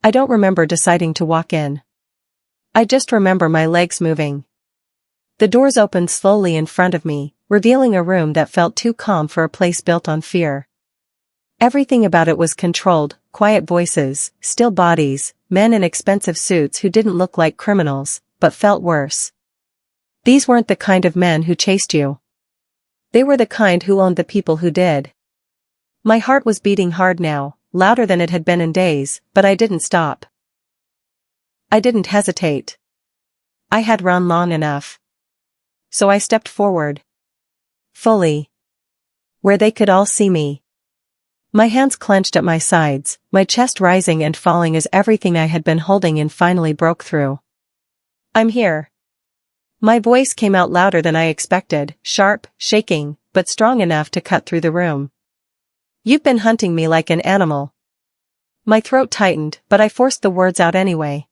I don't remember deciding to walk in. I just remember my legs moving. The doors opened slowly in front of me, revealing a room that felt too calm for a place built on fear. Everything about it was controlled, quiet voices, still bodies, men in expensive suits who didn't look like criminals, but felt worse. These weren't the kind of men who chased you. They were the kind who owned the people who did. My heart was beating hard now, louder than it had been in days, but I didn't stop. I didn't hesitate. I had run long enough. So I stepped forward. Fully. Where they could all see me. My hands clenched at my sides, my chest rising and falling as everything I had been holding in finally broke through. I'm here. My voice came out louder than I expected, sharp, shaking, but strong enough to cut through the room. You've been hunting me like an animal. My throat tightened, but I forced the words out anyway.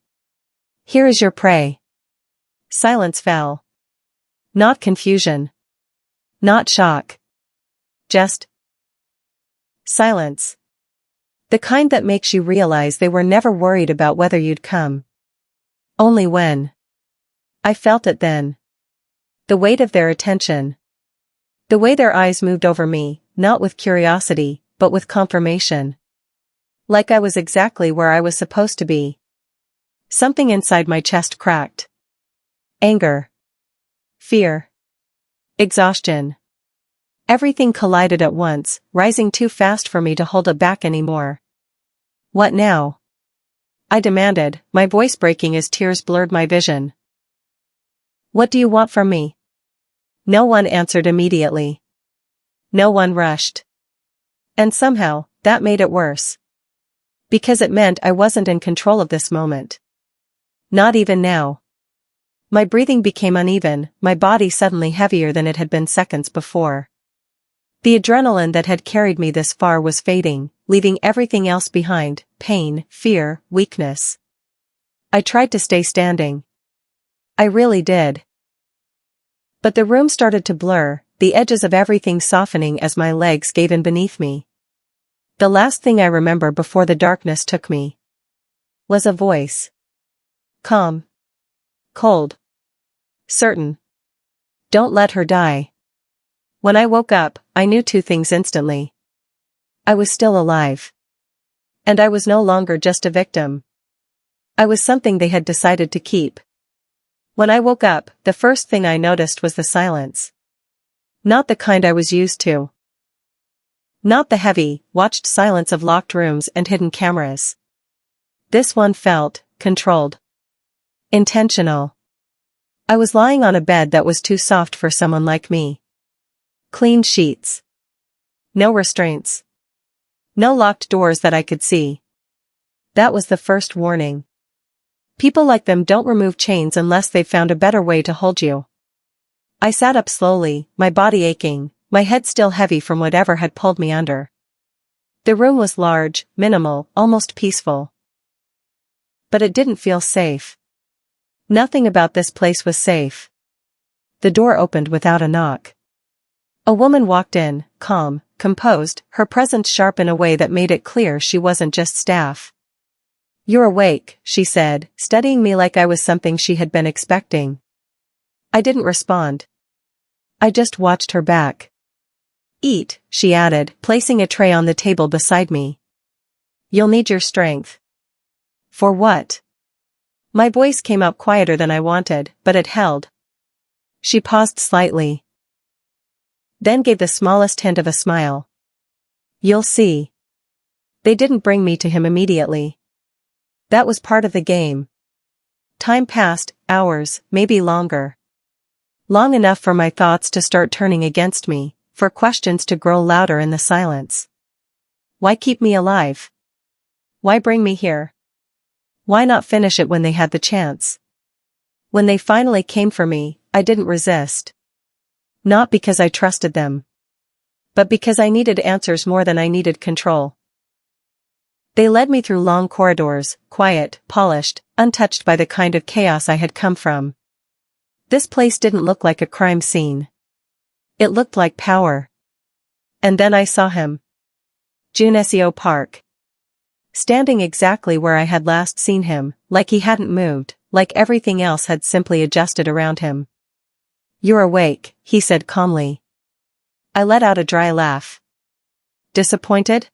Here is your prey. Silence fell. Not confusion. Not shock. Just silence. The kind that makes you realize they were never worried about whether you'd come. Only when. I felt it then. The weight of their attention. The way their eyes moved over me, not with curiosity, but with confirmation. Like I was exactly where I was supposed to be. Something inside my chest cracked. Anger. Fear. Exhaustion. Everything collided at once, rising too fast for me to hold it back anymore. What now? I demanded, my voice breaking as tears blurred my vision. What do you want from me? No one answered immediately. No one rushed. And somehow, that made it worse. Because it meant I wasn't in control of this moment. Not even now. My breathing became uneven, my body suddenly heavier than it had been seconds before. The adrenaline that had carried me this far was fading, leaving everything else behind, pain, fear, weakness. I tried to stay standing. I really did. But the room started to blur, the edges of everything softening as my legs gave in beneath me. The last thing I remember before the darkness took me was a voice. Calm. Cold. Certain. Don't let her die. When I woke up, I knew two things instantly. I was still alive. And I was no longer just a victim. I was something they had decided to keep. When I woke up, the first thing I noticed was the silence. Not the kind I was used to. Not the heavy, watched silence of locked rooms and hidden cameras. This one felt controlled. Intentional. I was lying on a bed that was too soft for someone like me. Clean sheets. No restraints. No locked doors that I could see. That was the first warning. People like them don't remove chains unless they've found a better way to hold you. I sat up slowly, my body aching, my head still heavy from whatever had pulled me under. The room was large, minimal, almost peaceful. But it didn't feel safe. Nothing about this place was safe. The door opened without a knock. A woman walked in, calm, composed, her presence sharp in a way that made it clear she wasn't just staff. You're awake, she said, studying me like I was something she had been expecting. I didn't respond. I just watched her back. Eat, she added, placing a tray on the table beside me. You'll need your strength. For what? My voice came out quieter than I wanted, but it held. She paused slightly. Then gave the smallest hint of a smile. You'll see. They didn't bring me to him immediately. That was part of the game. Time passed, hours, maybe longer. Long enough for my thoughts to start turning against me, for questions to grow louder in the silence. Why keep me alive? Why bring me here? Why not finish it when they had the chance? When they finally came for me, I didn't resist. Not because I trusted them. But because I needed answers more than I needed control. They led me through long corridors, quiet, polished, untouched by the kind of chaos I had come from. This place didn't look like a crime scene. It looked like power. And then I saw him. Junesio Park. standing exactly where I had last seen him, like he hadn't moved, like everything else had simply adjusted around him. "You're awake," he said calmly. I let out a dry laugh. "Disappointed?"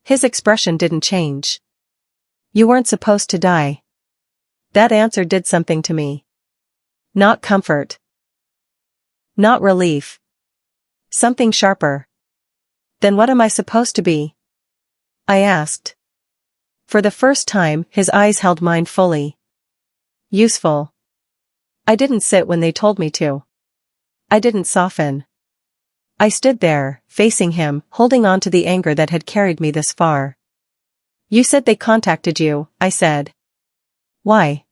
His expression didn't change. "You weren't supposed to die." That answer did something to me. Not comfort. Not relief. Something sharper. "Then what am I supposed to be?" I asked. For the first time, his eyes held mine fully. "Useful." I didn't sit when they told me to. I didn't soften. I stood there, facing him, holding on to the anger that had carried me this far. "You said they contacted you," I said. "Why?"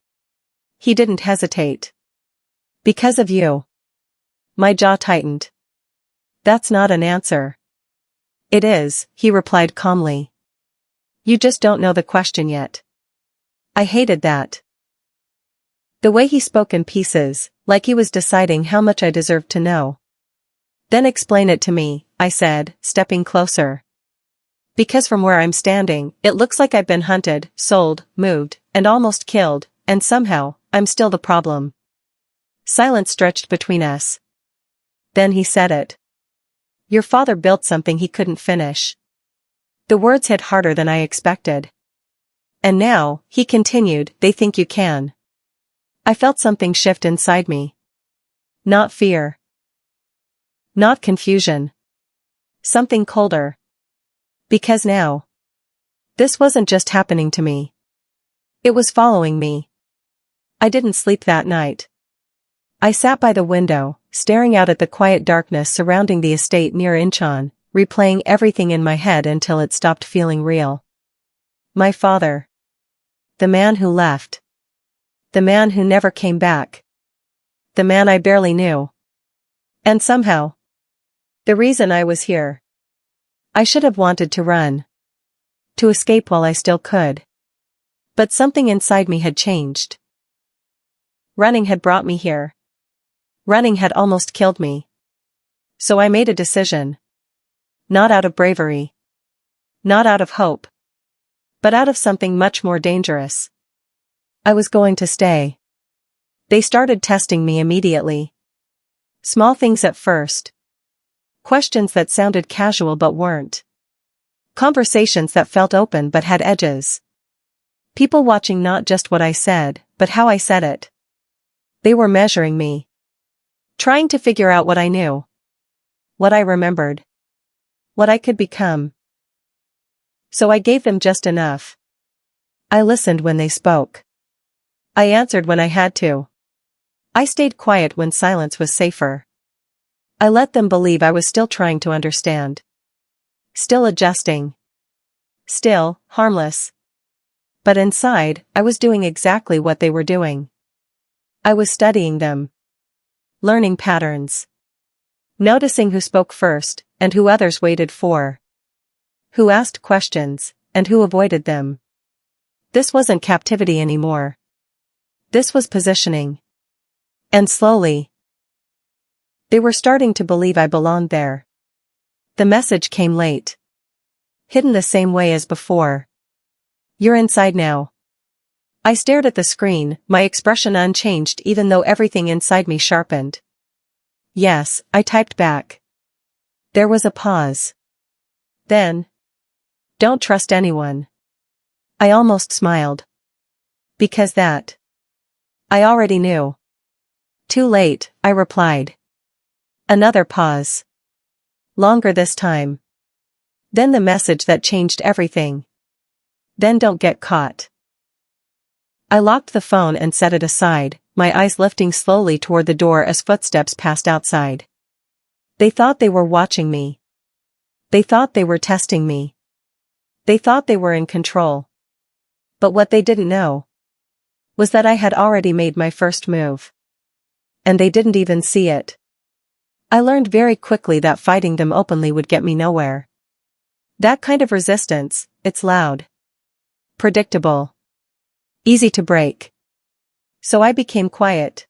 He didn't hesitate. "Because of you." My jaw tightened. "That's not an answer." "It is," he replied calmly. "You just don't know the question yet." I hated that. The way he spoke in pieces, like he was deciding how much I deserved to know. "Then explain it to me," I said, stepping closer. "Because from where I'm standing, it looks like I've been hunted, sold, moved, and almost killed, and somehow, I'm still the problem." Silence stretched between us. Then he said it. "Your father built something he couldn't finish." The words hit harder than I expected. "And now," he continued, "they think you can." I felt something shift inside me. Not fear. Not confusion. Something colder. Because now, this wasn't just happening to me. It was following me. I didn't sleep that night. I sat by the window, staring out at the quiet darkness surrounding the estate near Incheon, replaying everything in my head until it stopped feeling real. My father. The man who left. The man who never came back. The man I barely knew. And somehow, the reason I was here. I should have wanted to run. To escape while I still could. But something inside me had changed. Running had brought me here. Running had almost killed me. So I made a decision. Not out of bravery. Not out of hope. But out of something much more dangerous. I was going to stay. They started testing me immediately. Small things at first. Questions that sounded casual but weren't. Conversations that felt open but had edges. People watching not just what I said, but how I said it. They were measuring me. Trying to figure out what I knew. What I remembered. What I could become. So I gave them just enough. I listened when they spoke. I answered when I had to. I stayed quiet when silence was safer. I let them believe I was still trying to understand. Still adjusting. Still harmless. But inside, I was doing exactly what they were doing. I was studying them. Learning patterns. Noticing who spoke first, and who others waited for. Who asked questions, and who avoided them. This wasn't captivity anymore. This was positioning. And slowly, they were starting to believe I belonged there. The message came late. Hidden the same way as before. "You're inside now." I stared at the screen, my expression unchanged even though everything inside me sharpened. "Yes," I typed back. There was a pause. Then, "Don't trust anyone." I almost smiled. Because that. I already knew. "Too late," I replied. Another pause. Longer this time. Then the message that changed everything. "Then don't get caught." I locked the phone and set it aside, my eyes lifting slowly toward the door as footsteps passed outside. They thought they were watching me. They thought they were testing me. They thought they were in control. But what they didn't know was that I had already made my first move. And they didn't even see it. I learned very quickly that fighting them openly would get me nowhere. That kind of resistance, it's loud. Predictable. Easy to break. So I became quiet.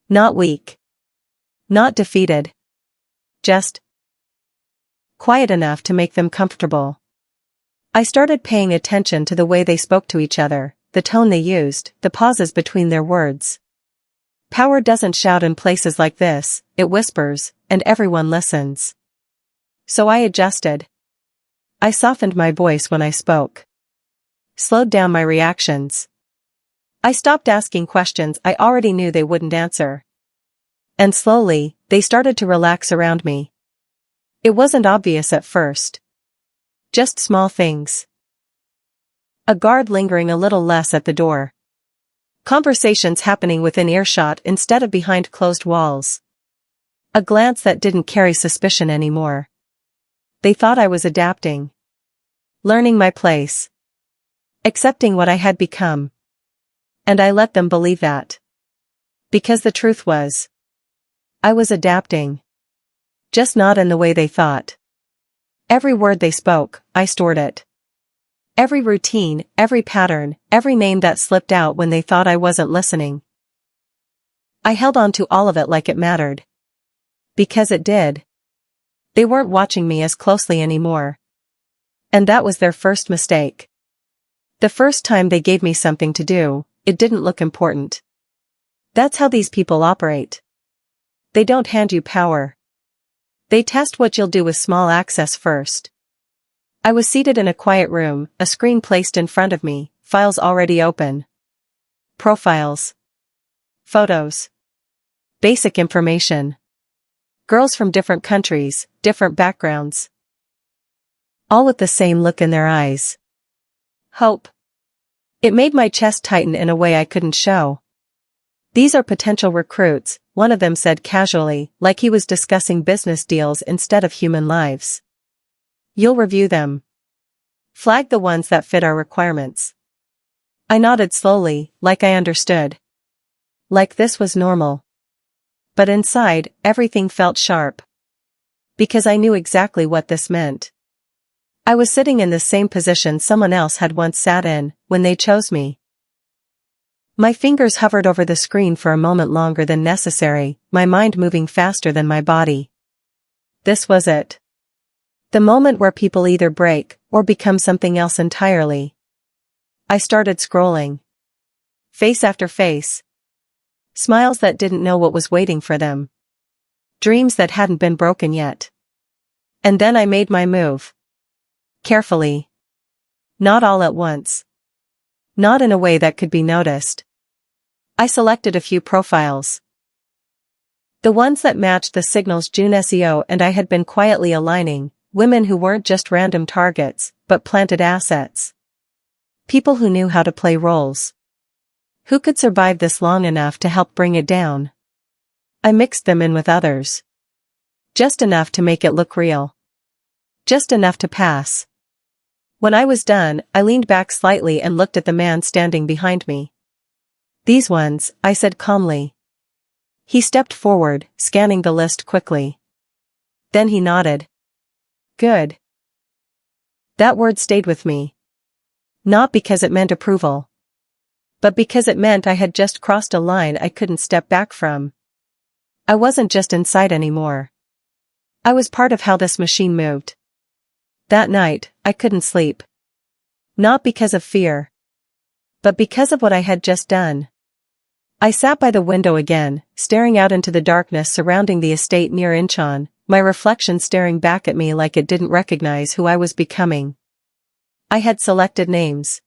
Not weak. Not defeated. Just quiet enough to make them comfortable. I started paying attention to the way they spoke to each other, the tone they used, the pauses between their words. Power doesn't shout in places like this, it whispers, and everyone listens. So I adjusted. I softened my voice when I spoke. Slowed down my reactions. I stopped asking questions I already knew they wouldn't answer. And slowly, they started to relax around me. It wasn't obvious at first. Just small things. A guard lingering a little less at the door. Conversations happening within earshot instead of behind closed walls. A glance that didn't carry suspicion anymore. They thought I was adapting. Learning my place. Accepting what I had become. And I let them believe that. Because the truth was, I was adapting. Just not in the way they thought. Every word they spoke, I stored it. Every routine, every pattern, every name that slipped out when they thought I wasn't listening. I held on to all of it like it mattered. Because it did. They weren't watching me as closely anymore. And that was their first mistake. The first time they gave me something to do, it didn't look important. That's how these people operate. They don't hand you power. They test what you'll do with small access first. I was seated in a quiet room, a screen placed in front of me, files already open. Profiles. Photos. Basic information. Girls from different countries, different backgrounds. All with the same look in their eyes. Hope. It made my chest tighten in a way I couldn't show. These are potential recruits, one of them said casually, like he was discussing business deals instead of human lives. You'll review them. Flag the ones that fit our requirements. I nodded slowly, like I understood. Like this was normal. But inside, everything felt sharp. Because I knew exactly what this meant. I was sitting in the same position someone else had once sat in, when they chose me. My fingers hovered over the screen for a moment longer than necessary, my mind moving faster than my body. This was it. The moment where people either break, or become something else entirely. I started scrolling. Face after face. Smiles that didn't know what was waiting for them. Dreams that hadn't been broken yet. And then I made my move. Carefully. Not all at once. Not in a way that could be noticed. I selected a few profiles. The ones that matched the signals June SEO and I had been quietly aligning, women who weren't just random targets, but planted assets. People who knew how to play roles. Who could survive this long enough to help bring it down? I mixed them in with others. Just enough to make it look real. Just enough to pass. When I was done, I leaned back slightly and looked at the man standing behind me. These ones, I said calmly. He stepped forward, scanning the list quickly. Then he nodded. Good. That word stayed with me. Not because it meant approval. But because it meant I had just crossed a line I couldn't step back from. I wasn't just inside anymore. I was part of how this machine moved. That night, I couldn't sleep. Not because of fear. But because of what I had just done. I sat by the window again, staring out into the darkness surrounding the estate near Incheon, my reflection staring back at me like it didn't recognize who I was becoming. I had selected names.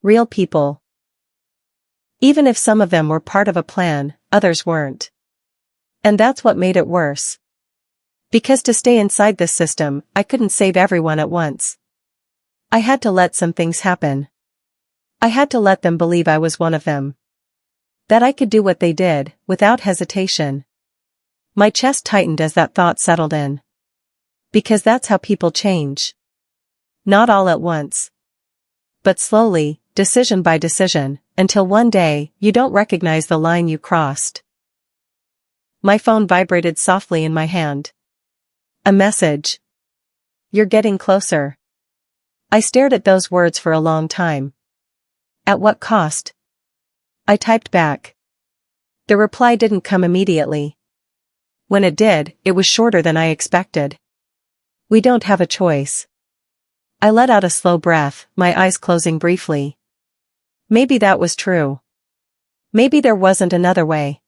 Real people. Even if some of them were part of a plan, others weren't. And that's what made it worse. Because to stay inside this system, I couldn't save everyone at once. I had to let some things happen. I had to let them believe I was one of them. That I could do what they did, without hesitation. My chest tightened as that thought settled in. Because that's how people change. Not all at once. But slowly, decision by decision, until one day, you don't recognize the line you crossed. My phone vibrated softly in my hand. A message. You're getting closer. I stared at those words for a long time. At what cost? I typed back. The reply didn't come immediately. When it did, it was shorter than I expected. We don't have a choice. I let out a slow breath, my eyes closing briefly. Maybe that was true. Maybe there wasn't another way.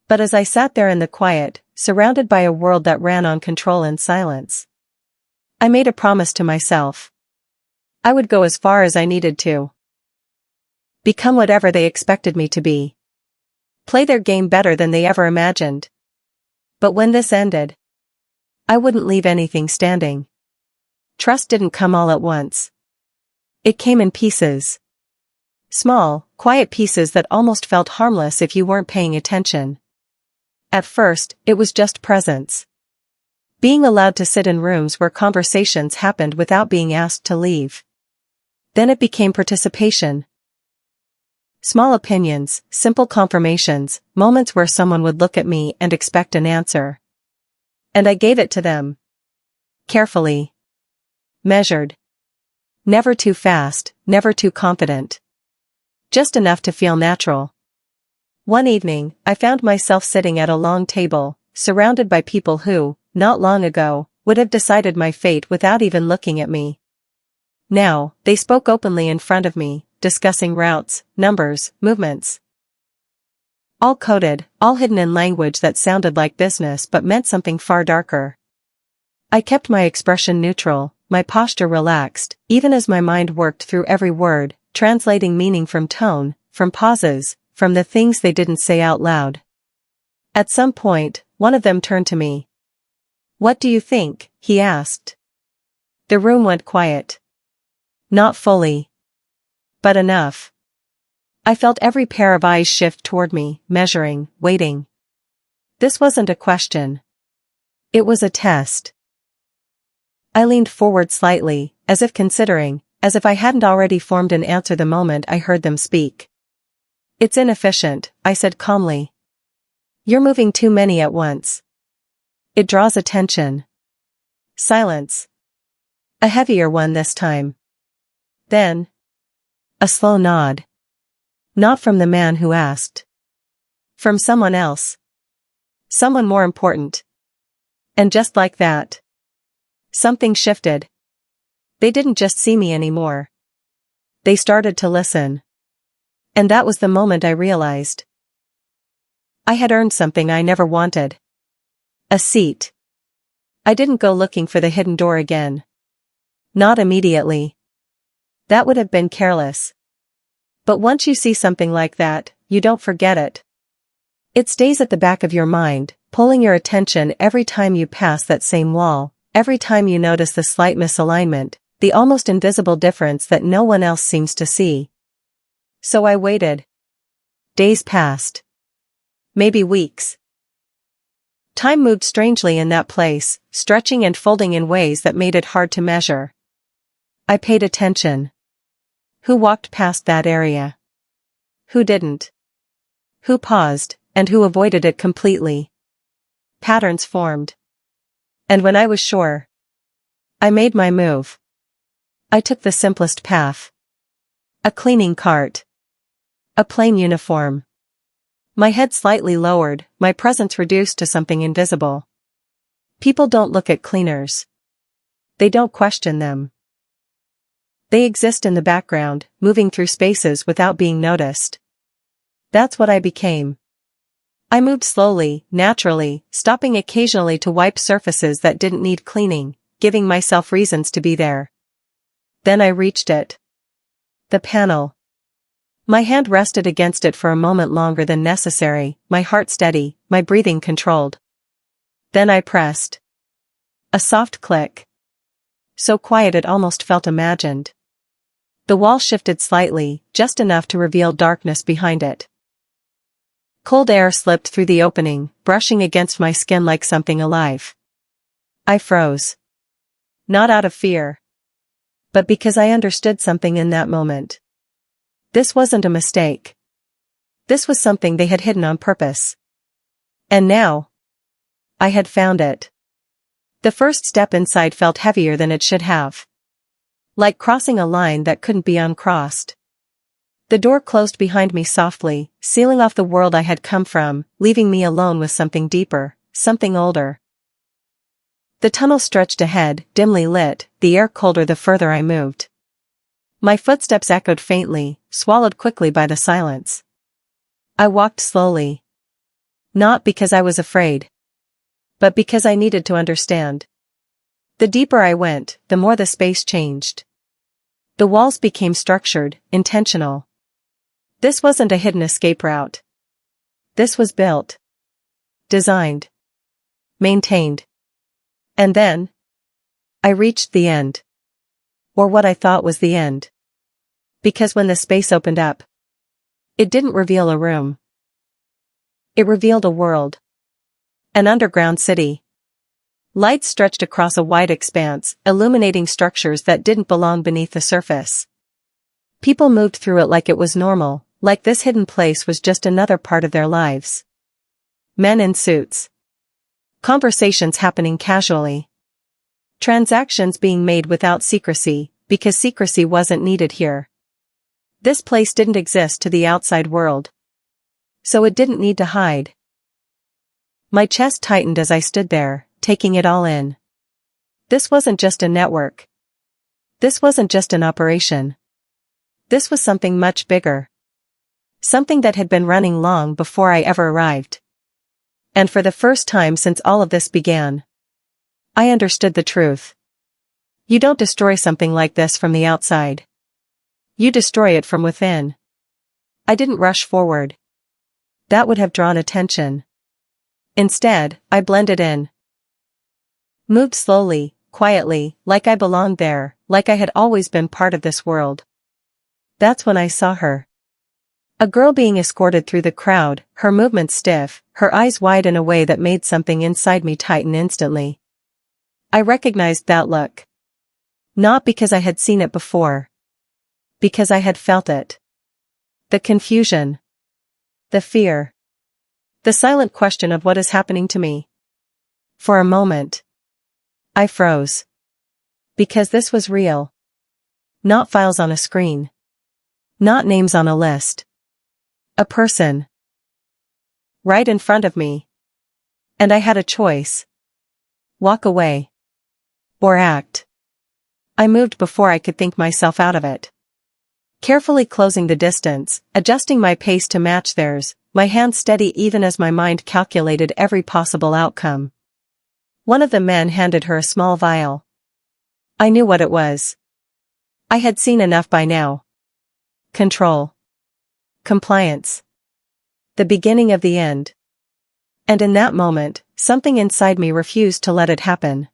But as I sat there in the quiet, surrounded by a world that ran on control and silence, I made a promise to myself. I would go as far as I needed to. Become whatever they expected me to be. Play their game better than they ever imagined. But when this ended, I wouldn't leave anything standing. Trust didn't come all at once. It came in pieces. Small, quiet pieces that almost felt harmless if you weren't paying attention. At first, it was just presence. Being allowed to sit in rooms where conversations happened without being asked to leave. Then it became participation. Small opinions, simple confirmations, moments where someone would look at me and expect an answer. And I gave it to them. Carefully. Measured. Never too fast, never too confident. Just enough to feel natural. One evening, I found myself sitting at a long table, surrounded by people who, not long ago, would have decided my fate without even looking at me. Now, they spoke openly in front of me, discussing routes, numbers, movements. All coded, all hidden in language that sounded like business but meant something far darker. I kept my expression neutral, my posture relaxed, even as my mind worked through every word, translating meaning from tone, from pauses, from the things they didn't say out loud. At some point, one of them turned to me. "What do you think?" he asked. The room went quiet. Not fully. But enough. I felt every pair of eyes shift toward me, measuring, waiting. This wasn't a question. It was a test. I leaned forward slightly, as if considering, as if I hadn't already formed an answer the moment I heard them speak. "It's inefficient," I said calmly. "You're moving too many at once. It draws attention." Silence. A heavier one this time. Then, a slow nod. Not from the man who asked. From someone else. Someone more important. And just like that, something shifted. They didn't just see me anymore. They started to listen. And that was the moment I realized I had earned something I never wanted. A seat. I didn't go looking for the hidden door again. Not immediately. That would have been careless. But once you see something like that, you don't forget it. It stays at the back of your mind, pulling your attention every time you pass that same wall, every time you notice the slight misalignment, the almost invisible difference that no one else seems to see. So I waited. Days passed. Maybe weeks. Time moved strangely in that place, stretching and folding in ways that made it hard to measure. I paid attention. Who walked past that area? Who didn't? Who paused, and who avoided it completely? Patterns formed. And when I was sure, I made my move. I took the simplest path. A cleaning cart. A plain uniform. My head slightly lowered, my presence reduced to something invisible. People don't look at cleaners. They don't question them. They exist in the background, moving through spaces without being noticed. That's what I became. I moved slowly, naturally, stopping occasionally to wipe surfaces that didn't need cleaning, giving myself reasons to be there. Then I reached it. The panel. My hand rested against it for a moment longer than necessary, my heart steady, my breathing controlled. Then I pressed. A soft click. So quiet it almost felt imagined. The wall shifted slightly, just enough to reveal darkness behind it. Cold air slipped through the opening, brushing against my skin like something alive. I froze. Not out of fear, but because I understood something in that moment. This wasn't a mistake. This was something they had hidden on purpose. And now, I had found it. The first step inside felt heavier than it should have. Like crossing a line that couldn't be uncrossed. The door closed behind me softly, sealing off the world I had come from, leaving me alone with something deeper, something older. The tunnel stretched ahead, dimly lit, the air colder the further I moved. My footsteps echoed faintly, swallowed quickly by the silence. I walked slowly. Not because I was afraid, but because I needed to understand. The deeper I went, the more the space changed. The walls became structured, intentional. This wasn't a hidden escape route. This was built, designed, maintained. And then, I reached the end. Or what I thought was the end. Because when the space opened up, it didn't reveal a room. It revealed a world. An underground city. Lights stretched across a wide expanse, illuminating structures that didn't belong beneath the surface. People moved through it like it was normal, like this hidden place was just another part of their lives. Men in suits. Conversations happening casually. Transactions being made without secrecy, because secrecy wasn't needed here. This place didn't exist to the outside world. So it didn't need to hide. My chest tightened as I stood there, taking it all in. This wasn't just a network. This wasn't just an operation. This was something much bigger. Something that had been running long before I ever arrived. And for the first time since all of this began, I understood the truth. You don't destroy something like this from the outside. You destroy it from within. I didn't rush forward. That would have drawn attention. Instead, I blended in. Moved slowly, quietly, like I belonged there, like I had always been part of this world. That's when I saw her. A girl being escorted through the crowd, her movements stiff, her eyes wide in a way that made something inside me tighten instantly. I recognized that look. Not because I had seen it before. Because I had felt it. The confusion. The fear. The silent question of what is happening to me. For a moment, I froze. Because this was real. Not files on a screen. Not names on a list. A person. Right in front of me. And I had a choice. Walk away. Or act. I moved before I could think myself out of it. Carefully closing the distance, adjusting my pace to match theirs, my hands steady even as my mind calculated every possible outcome. One of the men handed her a small vial. I knew what it was. I had seen enough by now. Control. Compliance. The beginning of the end. And in that moment, something inside me refused to let it happen.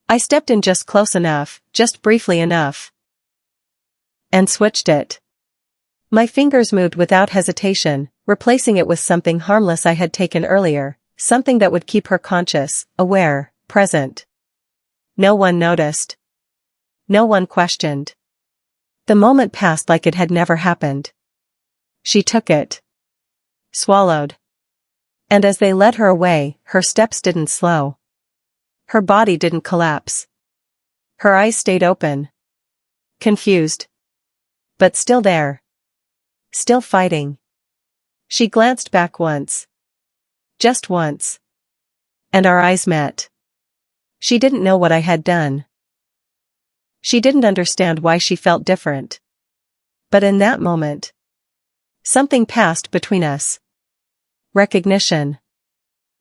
I stepped in just close enough, just briefly enough. And switched it. My fingers moved without hesitation, replacing it with something harmless I had taken earlier, something that would keep her conscious, aware, present. No one noticed. No one questioned. The moment passed like it had never happened. She took it. Swallowed. And as they led her away, her steps didn't slow. Her body didn't collapse. Her eyes stayed open. Confused. But still there. Still fighting. She glanced back once. Just once. And our eyes met. She didn't know what I had done. She didn't understand why she felt different. But in that moment, something passed between us. Recognition.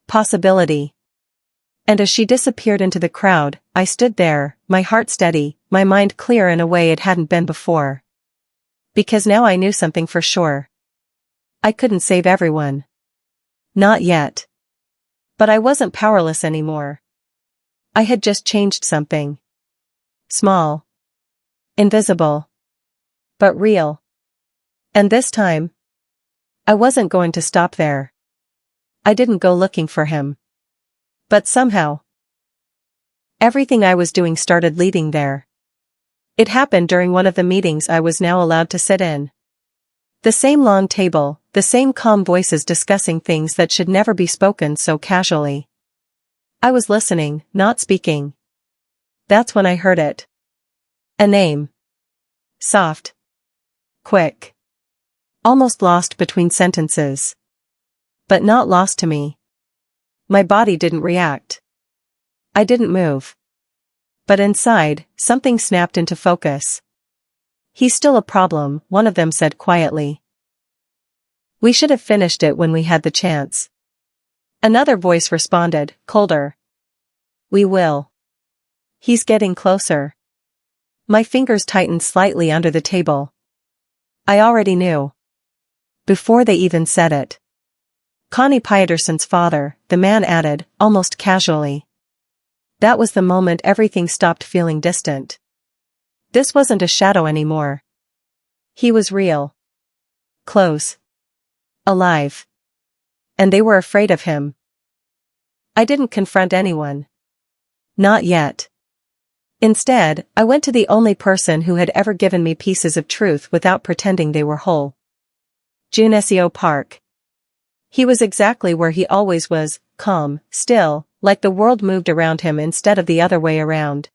Possibility. And as she disappeared into the crowd, I stood there, my heart steady, my mind clear in a way it hadn't been before. Because now I knew something for sure. I couldn't save everyone. Not yet. But I wasn't powerless anymore. I had just changed something. Small. Invisible. But real. And this time, I wasn't going to stop there. I didn't go looking for him. But somehow, everything I was doing started leading there. It happened during one of the meetings I was now allowed to sit in. The same long table, the same calm voices discussing things that should never be spoken so casually. I was listening, not speaking. That's when I heard it. A name. Soft. Quick. Almost lost between sentences. But not lost to me. My body didn't react. I didn't move. But inside, something snapped into focus. He's still a problem, one of them said quietly. We should have finished it when we had the chance. Another voice responded, colder. We will. He's getting closer. My fingers tightened slightly under the table. I already knew. Before they even said it. Connie Pieterson's father, the man added, almost casually. That was the moment everything stopped feeling distant. This wasn't a shadow anymore. He was real. Close. Alive. And they were afraid of him. I didn't confront anyone. Not yet. Instead, I went to the only person who had ever given me pieces of truth without pretending they were whole. Junesio Park. He was exactly where he always was, calm, still, like the world moved around him instead of the other way around.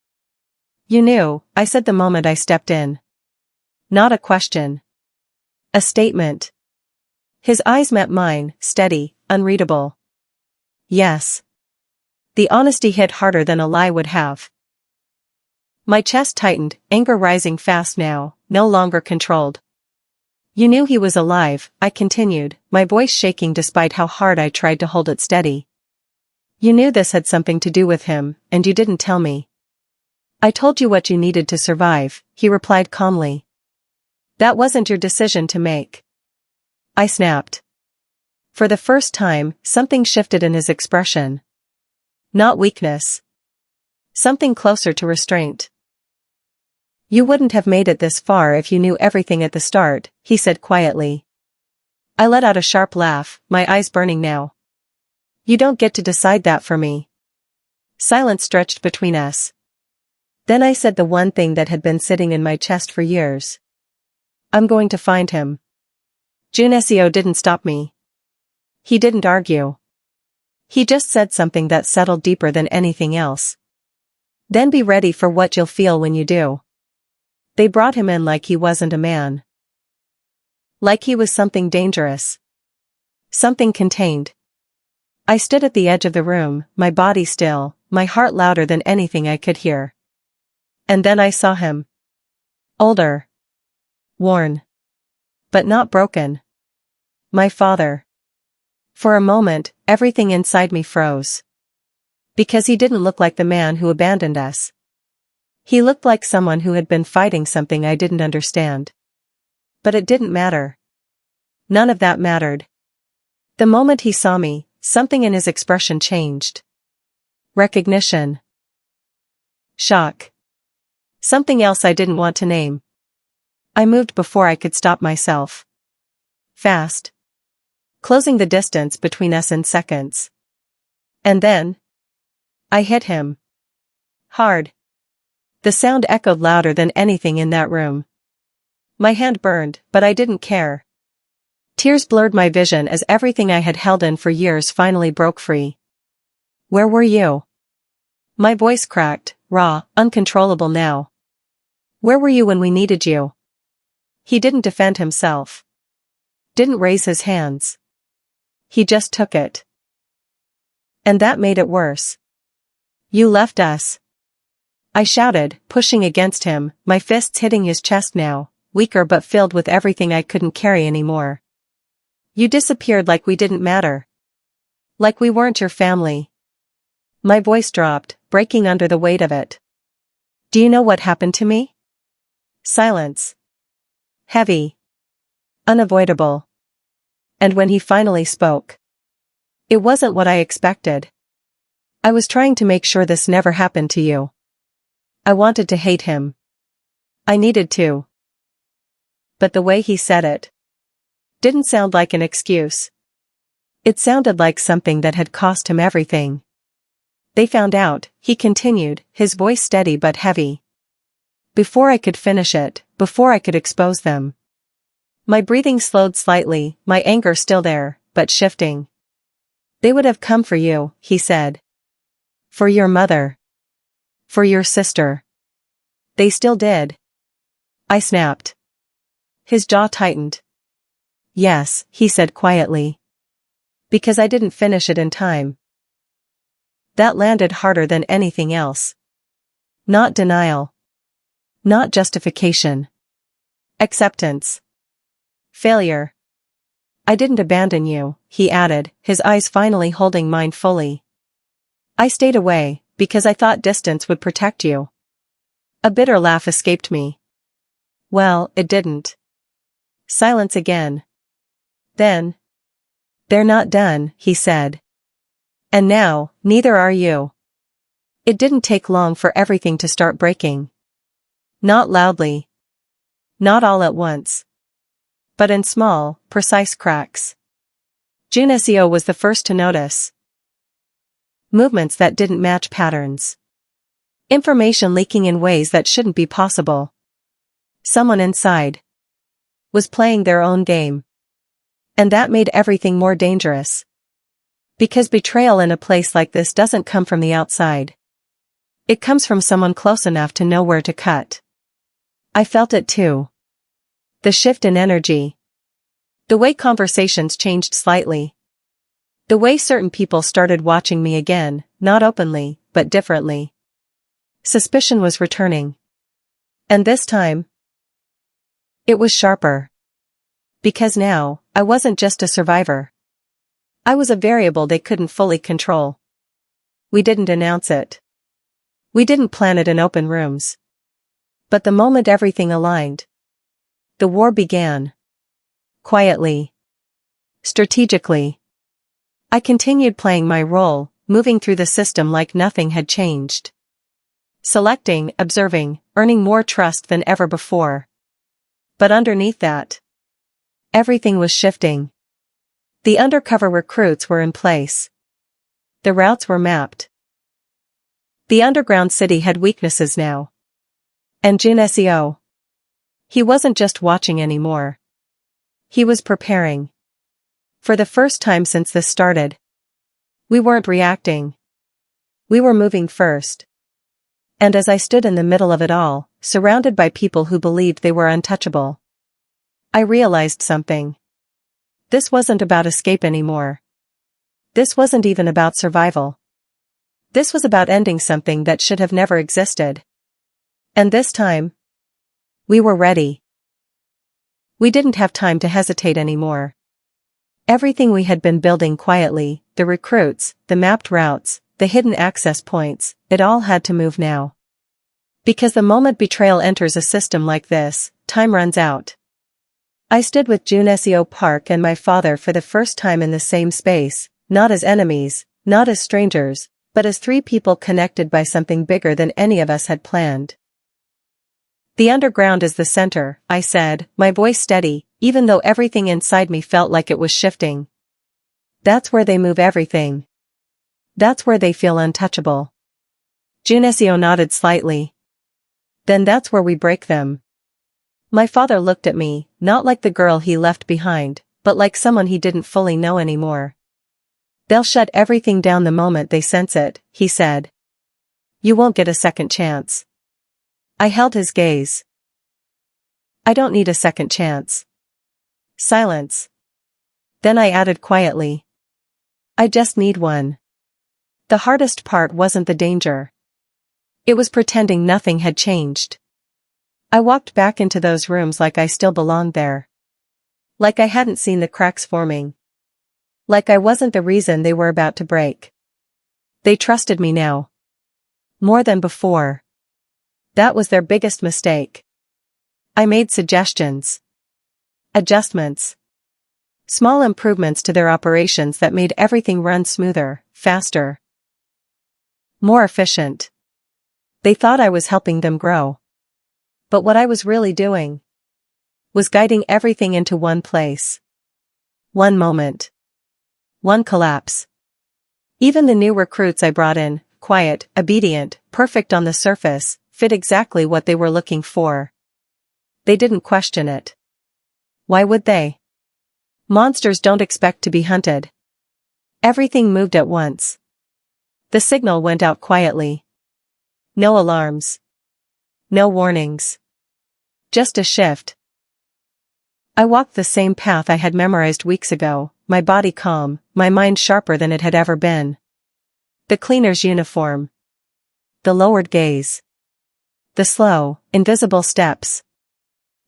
You knew, I said the moment I stepped in. Not a question. A statement. His eyes met mine, steady, unreadable. Yes. The honesty hit harder than a lie would have. My chest tightened, anger rising fast now, no longer controlled. You knew he was alive, I continued, my voice shaking despite how hard I tried to hold it steady. You knew this had something to do with him, and you didn't tell me. I told you what you needed to survive, he replied calmly. That wasn't your decision to make. I snapped. For the first time, something shifted in his expression. Not weakness. Something closer to restraint. You wouldn't have made it this far if you knew everything at the start, he said quietly. I let out a sharp laugh, my eyes burning now. You don't get to decide that for me. Silence stretched between us. Then I said the one thing that had been sitting in my chest for years. I'm going to find him. Junesio didn't stop me. He didn't argue. He just said something that settled deeper than anything else. Then be ready for what you'll feel when you do. They brought him in like he wasn't a man. Like he was something dangerous. Something contained. I stood at the edge of the room, my body still, my heart louder than anything I could hear. And then I saw him. Older. Worn. But not broken. My father. For a moment, everything inside me froze. Because he didn't look like the man who abandoned us. He looked like someone who had been fighting something I didn't understand. But it didn't matter. None of that mattered. The moment he saw me, something in his expression changed. Recognition. Shock. Something else I didn't want to name. I moved before I could stop myself. Fast. Closing the distance between us in seconds. And then, I hit him. Hard. The sound echoed louder than anything in that room. My hand burned, but I didn't care. Tears blurred my vision as everything I had held in for years finally broke free. Where were you? My voice cracked, raw, uncontrollable now. Where were you when we needed you? He didn't defend himself. Didn't raise his hands. He just took it. And that made it worse. You left us. I shouted, pushing against him, my fists hitting his chest now, weaker but filled with everything I couldn't carry anymore. You disappeared like we didn't matter. Like we weren't your family. My voice dropped, breaking under the weight of it. Do you know what happened to me? Silence. Heavy. Unavoidable. And when he finally spoke, it wasn't what I expected. I was trying to make sure this never happened to you. I wanted to hate him. I needed to. But the way he said it didn't sound like an excuse. It sounded like something that had cost him everything. They found out, he continued, his voice steady but heavy. Before I could finish it, before I could expose them. My breathing slowed slightly, my anger still there, but shifting. They would have come for you, he said. For your mother. For your sister. They still did. I snapped. His jaw tightened. Yes, he said quietly. Because I didn't finish it in time. That landed harder than anything else. Not denial. Not justification. Acceptance. Failure. I didn't abandon you, he added, his eyes finally holding mine fully. I stayed away, because I thought distance would protect you. A bitter laugh escaped me. Well, it didn't. Silence again. Then. They're not done, he said. And now, neither are you. It didn't take long for everything to start breaking. Not loudly. Not all at once. But in small, precise cracks. Junessio was the first to notice. Movements that didn't match patterns. Information leaking in ways that shouldn't be possible. Someone inside was playing their own game. And that made everything more dangerous. Because betrayal in a place like this doesn't come from the outside. It comes from someone close enough to know where to cut. I felt it too. The shift in energy. The way conversations changed slightly. The way certain people started watching me again, not openly, but differently. Suspicion was returning. And this time, it was sharper. Because now, I wasn't just a survivor. I was a variable they couldn't fully control. We didn't announce it. We didn't plan it in open rooms. But the moment everything aligned, the war began. Quietly. Strategically. I continued playing my role, moving through the system like nothing had changed. Selecting, observing, earning more trust than ever before. But underneath that, everything was shifting. The undercover recruits were in place. The routes were mapped. The underground city had weaknesses now. And Junessio. He wasn't just watching anymore. He was preparing. For the first time since this started. We weren't reacting. We were moving first. And as I stood in the middle of it all, surrounded by people who believed they were untouchable, I realized something. This wasn't about escape anymore. This wasn't even about survival. This was about ending something that should have never existed. And this time, we were ready. We didn't have time to hesitate anymore. Everything we had been building quietly, the recruits, the mapped routes, the hidden access points, it all had to move now. Because the moment betrayal enters a system like this, time runs out. I stood with Junessio Park and my father for the first time in the same space, not as enemies, not as strangers, but as three people connected by something bigger than any of us had planned. The underground is the center, I said, my voice steady, even though everything inside me felt like it was shifting. That's where they move everything. That's where they feel untouchable. Junessio nodded slightly. Then that's where we break them. My father looked at me, not like the girl he left behind, but like someone he didn't fully know anymore. They'll shut everything down the moment they sense it, he said. You won't get a second chance. I held his gaze. I don't need a second chance. Silence. Then I added quietly. I just need one. The hardest part wasn't the danger. It was pretending nothing had changed. I walked back into those rooms like I still belonged there. Like I hadn't seen the cracks forming. Like I wasn't the reason they were about to break. They trusted me now. More than before. That was their biggest mistake. I made suggestions. Adjustments. Small improvements to their operations that made everything run smoother, faster. More efficient. They thought I was helping them grow. But what I was really doing was guiding everything into one place. One moment. One collapse. Even the new recruits I brought in, quiet, obedient, perfect on the surface, fit exactly what they were looking for. They didn't question it. Why would they? Monsters don't expect to be hunted. Everything moved at once. The signal went out quietly. No alarms. No warnings. Just a shift. I walked the same path I had memorized weeks ago, my body calm, my mind sharper than it had ever been. The cleaner's uniform. The lowered gaze. The slow, invisible steps.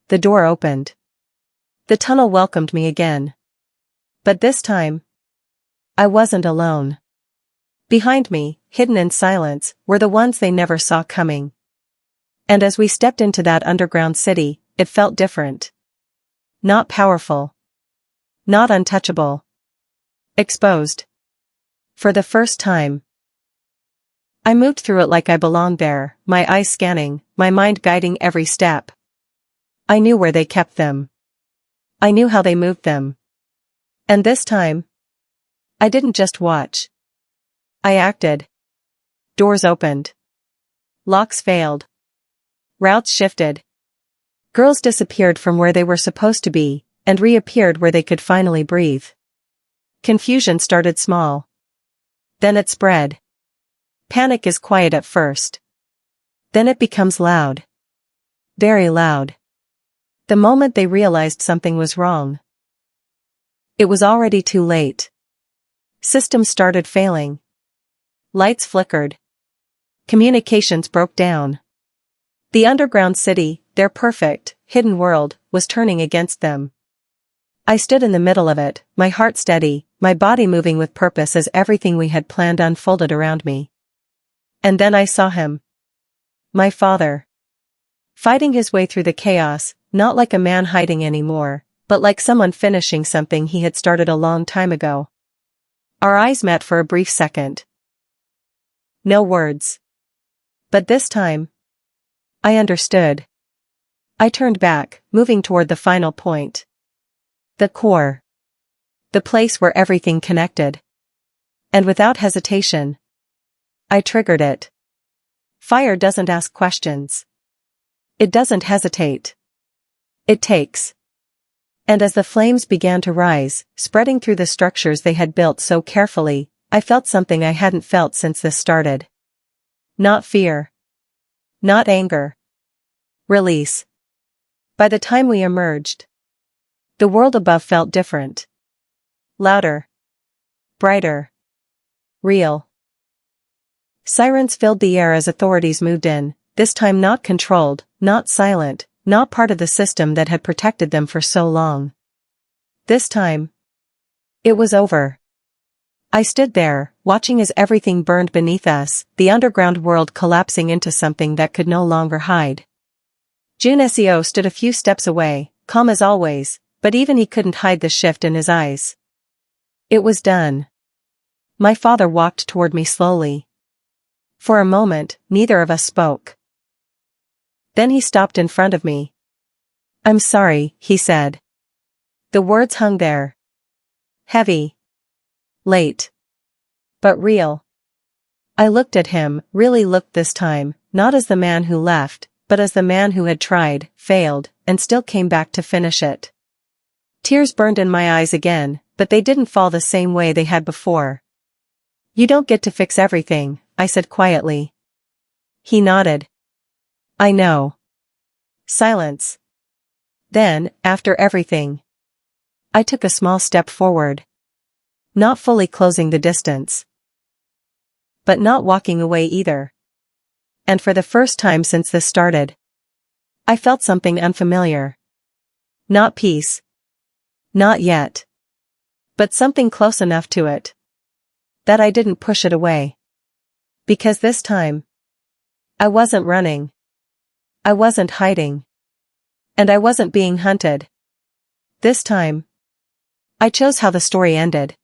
The door opened. The tunnel welcomed me again. But this time, I wasn't alone. Behind me, hidden in silence, were the ones they never saw coming. And as we stepped into that underground city, it felt different. Not powerful. Not untouchable. Exposed. For the first time. I moved through it like I belonged there, my eyes scanning, my mind guiding every step. I knew where they kept them. I knew how they moved them. And this time, I didn't just watch. I acted. Doors opened. Locks failed. Routes shifted. Girls disappeared from where they were supposed to be, and reappeared where they could finally breathe. Confusion started small. Then it spread. Panic is quiet at first. Then it becomes loud. Very loud. The moment they realized something was wrong. It was already too late. Systems started failing. Lights flickered. Communications broke down. The underground city, their perfect, hidden world, was turning against them. I stood in the middle of it, my heart steady, my body moving with purpose as everything we had planned unfolded around me. And then I saw him. My father. Fighting his way through the chaos, not like a man hiding anymore, but like someone finishing something he had started a long time ago. Our eyes met for a brief second. No words. But this time, I understood. I turned back, moving toward the final point. The core. The place where everything connected. And without hesitation, I triggered it. Fire doesn't ask questions. It doesn't hesitate. It takes. And as the flames began to rise, spreading through the structures they had built so carefully, I felt something I hadn't felt since this started. Not fear. Not anger. Release. By the time we emerged, the world above felt different. Louder. Brighter. Real. Sirens filled the air as authorities moved in, this time not controlled, not silent, not part of the system that had protected them for so long. This time, it was over. I stood there, watching as everything burned beneath us, the underground world collapsing into something that could no longer hide. Jun Seo stood a few steps away, calm as always, but even he couldn't hide the shift in his eyes. It was done. My father walked toward me slowly. For a moment, neither of us spoke. Then he stopped in front of me. "I'm sorry," he said. The words hung there. Heavy. Late. But real. I looked at him, really looked this time, not as the man who left, but as the man who had tried, failed, and still came back to finish it. Tears burned in my eyes again, but they didn't fall the same way they had before. "You don't get to fix everything," I said quietly. He nodded. "I know." Silence. Then, after everything, I took a small step forward. Not fully closing the distance. But not walking away either. And for the first time since this started, I felt something unfamiliar. Not peace. Not yet. But something close enough to it that I didn't push it away. Because this time, I wasn't running. I wasn't hiding. And I wasn't being hunted. This time, I chose how the story ended.